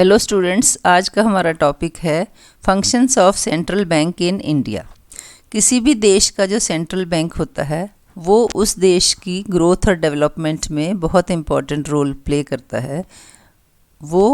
Hello students, आज का हमारा टॉपिक है functions of central bank in India. किसी भी देश का जो सेंट्रल बैंक होता है वो उस देश की ग्रोथ और डेवलपमेंट में बहुत इम्पॉर्टेंट रोल प्ले करता है। वो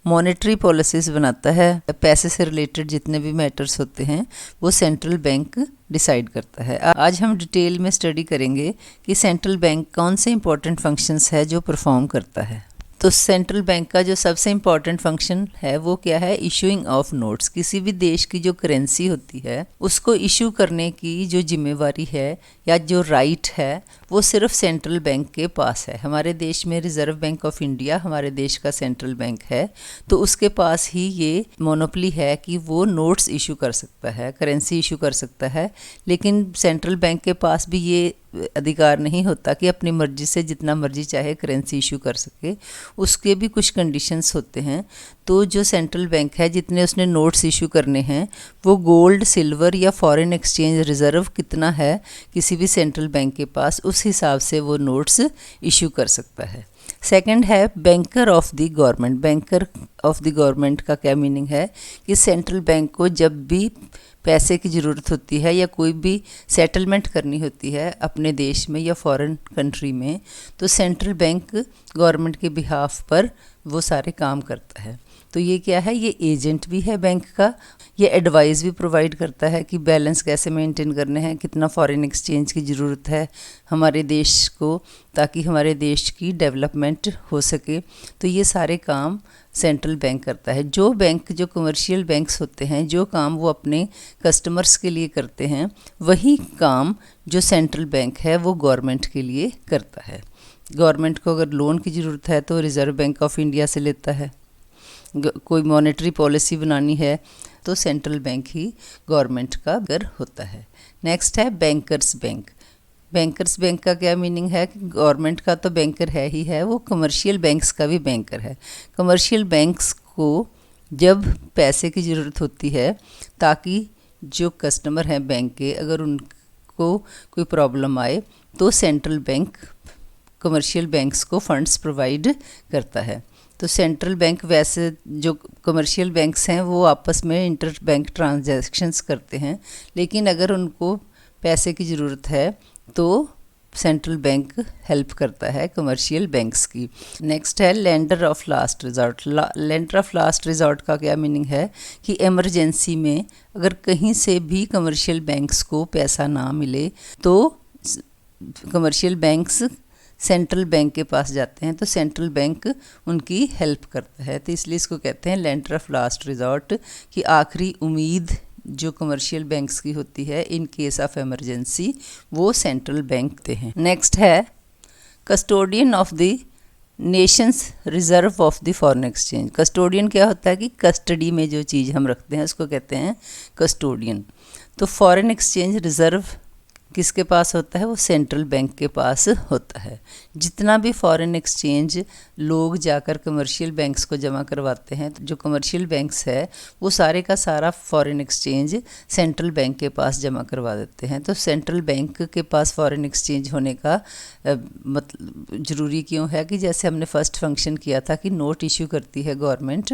मॉनेटरी पॉलिसीज़ बनाता है, पैसे से रिलेटेड जितने भी मैटर्स होते हैं वो सेंट्रल बैंक डिसाइड करता है। आज हम डिटेल में स्टडी करेंगे कि सेंट्रल बैंक कौन से इम्पॉर्टेंट फंक्शंस है जो परफॉर्म करता है। तो सेंट्रल बैंक का जो सबसे इम्पॉर्टेंट फंक्शन है वो क्या है? Issuing of notes. किसी भी देश की जो करेंसी होती है उसको इशू करने की जो जिम्मेवारी है या जो राइट है वो सिर्फ सेंट्रल बैंक के पास है। हमारे देश में रिजर्व बैंक ऑफ इंडिया हमारे देश का सेंट्रल बैंक है, तो उसके पास ही ये मोनोपली है कि वो नोट्स इशू कर सकता है, करेंसी इशू कर सकता है। लेकिन सेंट्रल बैंक के पास भी ये अधिकार नहीं होता कि अपनी मर्जी से जितना मर्जी चाहे करेंसी इशू कर सके। उसके भी कुछ कंडीशंस होते हैं। तो जो सेंट्रल बैंक है जितने उसने नोट्स इशू करने हैं वो गोल्ड, सिल्वर या फॉरेन एक्सचेंज रिजर्व कितना है किसी भी सेंट्रल बैंक के पास, उस हिसाब से वो नोट्स इशू कर सकता है। सेकंड है banker of the government. Banker of the government का क्या मीनिंग है कि सेंट्रल बैंक को जब भी पैसे की ज़रूरत होती है या कोई भी सेटलमेंट करनी होती है अपने देश में या फॉरेन कंट्री में, तो सेंट्रल बैंक गवर्नमेंट के बिहाफ पर वो सारे काम करता है। तो ये क्या है? ये एजेंट भी है बैंक का। ये एडवाइस भी प्रोवाइड करता है कि बैलेंस कैसे मेंटेन करने हैं, कितना फॉरेन एक्सचेंज की ज़रूरत है हमारे देश को, ताकि हमारे देश की डेवलपमेंट हो सके। तो ये सारे काम सेंट्रल बैंक करता है। जो बैंक, जो कमर्शियल बैंक्स होते हैं, जो काम वो अपने कस्टमर्स के लिए करते हैं, वही काम जो सेंट्रल बैंक है वो गवर्नमेंट के लिए करता है। गवर्नमेंट को अगर लोन की ज़रूरत है तो रिज़र्व बैंक ऑफ इंडिया से लेता है। कोई मॉनेटरी पॉलिसी बनानी है तो सेंट्रल बैंक ही गवर्नमेंट का घर होता है। नेक्स्ट है बैंकर्स बैंक। बैंकर्स बैंक का क्या मीनिंग है कि गवर्नमेंट का तो बैंकर है ही है, वो कमर्शियल बैंक्स का भी बैंकर है। कमर्शियल बैंक्स को जब पैसे की ज़रूरत होती है ताकि जो कस्टमर हैं बैंक के, अगर उनको कोई प्रॉब्लम आए तो सेंट्रल बैंक कमर्शियल बैंक्स को फंड्स प्रोवाइड करता है। तो सेंट्रल बैंक, वैसे जो कमर्शियल बैंक्स हैं वो आपस में इंटर बैंक ट्रांजैक्शंस करते हैं, लेकिन अगर उनको पैसे की ज़रूरत है तो सेंट्रल बैंक हेल्प करता है कमर्शियल बैंक्स की। नेक्स्ट है lender of last resort. Lender of last resort का क्या मीनिंग है कि इमरजेंसी में अगर कहीं से भी कमर्शियल बैंक्स को पैसा ना मिले तो कमर्शियल बैंक्स सेंट्रल बैंक के पास जाते हैं, तो सेंट्रल बैंक उनकी हेल्प करता है। तो इसलिए इसको कहते हैं लेंडर ऑफ लास्ट रिजॉर्ट, कि आखिरी उम्मीद जो कमर्शियल बैंक्स की होती है इन केस ऑफ इमरजेंसी, वो सेंट्रल बैंक देते हैं। नेक्स्ट है custodian of the Nations reserve of the foreign exchange. Custodian क्या होता है कि कस्टडी में जो चीज़ हम रखते हैं उसको कहते हैं कस्टोडियन। तो फॉरेन एक्सचेंज रिजर्व किसके पास होता है? वो सेंट्रल बैंक के पास होता है। जितना भी फॉरेन एक्सचेंज लोग जाकर कमर्शियल बैंक्स को जमा करवाते हैं, तो जो कमर्शियल बैंक्स है वो सारे का सारा फॉरेन एक्सचेंज सेंट्रल बैंक के पास जमा करवा देते हैं। तो सेंट्रल बैंक के पास फॉरेन एक्सचेंज होने का मतलब ज़रूरी क्यों है कि जैसे हमने फर्स्ट फंक्शन किया था कि नोट इशू करती है गवर्नमेंट,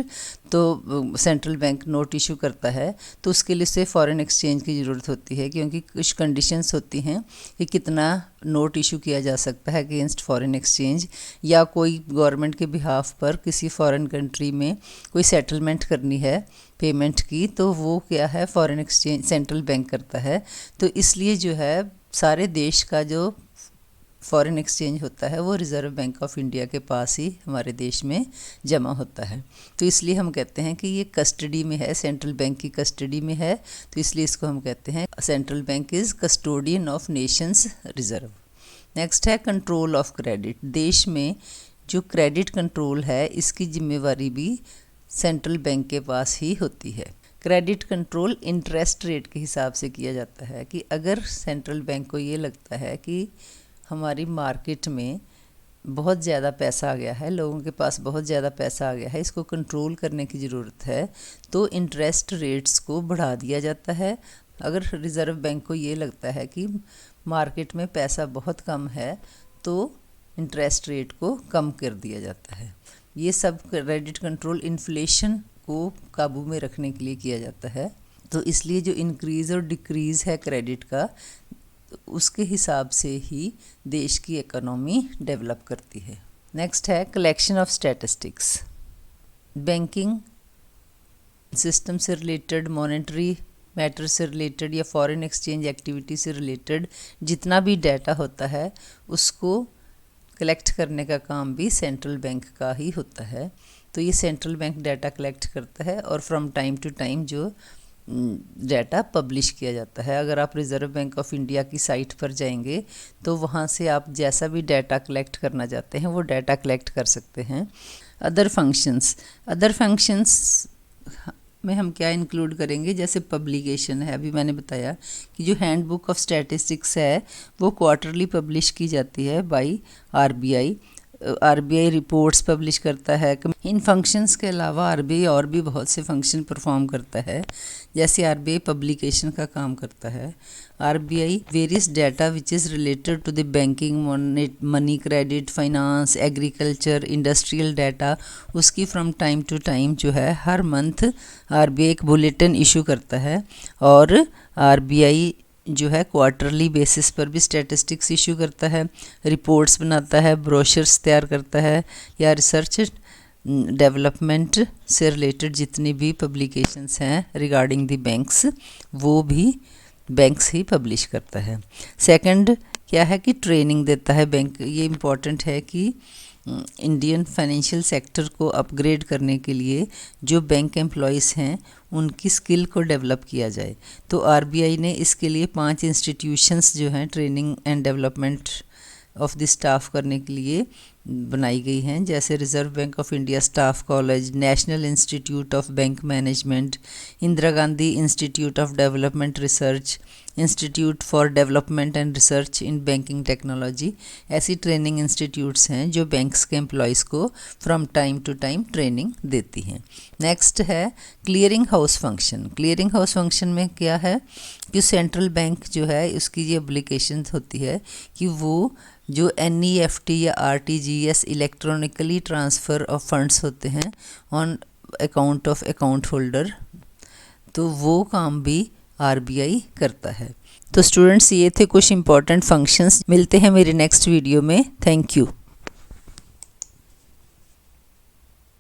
तो सेंट्रल बैंक नोट इशू करता है, तो उसके लिए उसे फॉरेन एक्सचेंज की ज़रूरत होती है, क्योंकि कुछ कंडीशंस होती हैं कि कितना नोट इशू किया जा सकता है अगेंस्ट फॉरेन एक्सचेंज, या कोई गवर्नमेंट के बिहाफ पर किसी फॉरेन कंट्री में कोई सेटलमेंट करनी है पेमेंट की, तो वो क्या है? फॉरेन एक्सचेंज सेंट्रल बैंक करता है। तो इसलिए जो है सारे देश का जो फॉरेन एक्सचेंज होता है वो रिज़र्व बैंक ऑफ इंडिया के पास ही हमारे देश में जमा होता है। तो इसलिए हम कहते हैं कि ये कस्टडी में है, सेंट्रल बैंक की कस्टडी में है, तो इसलिए इसको हम कहते हैं central bank is custodian of Nations reserve. Next है कंट्रोल ऑफ क्रेडिट। देश में जो क्रेडिट कंट्रोल है इसकी जिम्मेवारी भी सेंट्रल बैंक के पास ही होती है। क्रेडिट कंट्रोल इंटरेस्ट रेट के हिसाब से किया जाता है कि अगर सेंट्रल बैंक को ये लगता है कि हमारी मार्केट में बहुत ज़्यादा पैसा आ गया है, लोगों के पास बहुत ज़्यादा पैसा आ गया है, इसको कंट्रोल करने की ज़रूरत है, तो इंटरेस्ट रेट्स को बढ़ा दिया जाता है। अगर रिज़र्व बैंक को ये लगता है कि मार्केट में पैसा बहुत कम है तो इंटरेस्ट रेट को कम कर दिया जाता है। ये सब क्रेडिट कंट्रोल इन्फ्लेशन को काबू में रखने के लिए किया जाता है। तो इसलिए जो इंक्रीज़ और डिक्रीज़ है क्रेडिट का, उसके हिसाब से ही देश की इकोनॉमी डेवलप करती है। नेक्स्ट है collection of statistics. Banking system से रिलेटेड, मॉनेटरी मैटर से रिलेटेड या फॉरेन एक्सचेंज एक्टिविटी से रिलेटेड जितना भी डाटा होता है उसको कलेक्ट करने का काम भी सेंट्रल बैंक का ही होता है। तो ये सेंट्रल बैंक डाटा कलेक्ट करता है और फ्रॉम टाइम टू टाइम जो डाटा पब्लिश किया जाता है। अगर आप रिज़र्व बैंक ऑफ इंडिया की साइट पर जाएंगे तो वहाँ से आप जैसा भी डाटा कलेक्ट करना चाहते हैं वो डाटा कलेक्ट कर सकते हैं। अदर फंक्शंस में हम क्या इंक्लूड करेंगे, जैसे पब्लिकेशन है। अभी मैंने बताया कि जो हैंडबुक ऑफ स्टैटिस्टिक्स है वो क्वार्टरली पब्लिश की जाती है बाय आरबीआई रिपोर्ट्स पब्लिश करता है। इन फंक्शंस के अलावा आरबीआई और भी बहुत से फंक्शन परफॉर्म करता है, जैसे आरबीआई पब्लिकेशन का काम करता है। RBI various data which is related to the banking, money, credit, finance, agriculture, industrial data, उसकी फ्रॉम टाइम टू टाइम जो है हर मंथ आरबीआई एक बुलेटिन इशू करता है। और आरबीआई जो है क्वार्टरली बेसिस पर भी स्टैटिस्टिक्स इशू करता है, रिपोर्ट्स बनाता है, ब्रोशर्स तैयार करता है, या रिसर्च डेवलपमेंट से रिलेटेड जितनी भी पब्लिकेशंस हैं रिगार्डिंग द बैंक्स वो भी बैंक्स ही पब्लिश करता है। सेकंड क्या है कि ट्रेनिंग देता है बैंक। ये इम्पॉर्टेंट है कि इंडियन फाइनेंशियल सेक्टर को अपग्रेड करने के लिए जो बैंक एम्प्लॉयज़ हैं उनकी स्किल को डेवलप किया जाए। तो आरबीआई ने इसके लिए 5 इंस्टीट्यूशंस जो हैं training and development of the staff करने के लिए बनाई गई हैं, जैसे Reserve Bank of India staff college, national institute of bank management, Indira Gandhi institute of development research, institute for development and research in banking technology. ऐसी ट्रेनिंग इंस्टीट्यूट्स हैं जो बैंक्स के एम्प्लॉयज़ को from time to time training देती हैं। Next है clearing house function. Clearing house function में क्या है कि सेंट्रल बैंक जो है उसकी ये एप्लीकेशन होती है कि वो जो एनईएफटी या RTGS electronically transfer of funds होते हैं on account of account holder, तो वो काम भी आरबीआई करता है। तो स्टूडेंट्स ये थे कुछ इंपॉर्टेंट फंक्शंस। मिलते हैं मेरे नेक्स्ट वीडियो में। Thank you.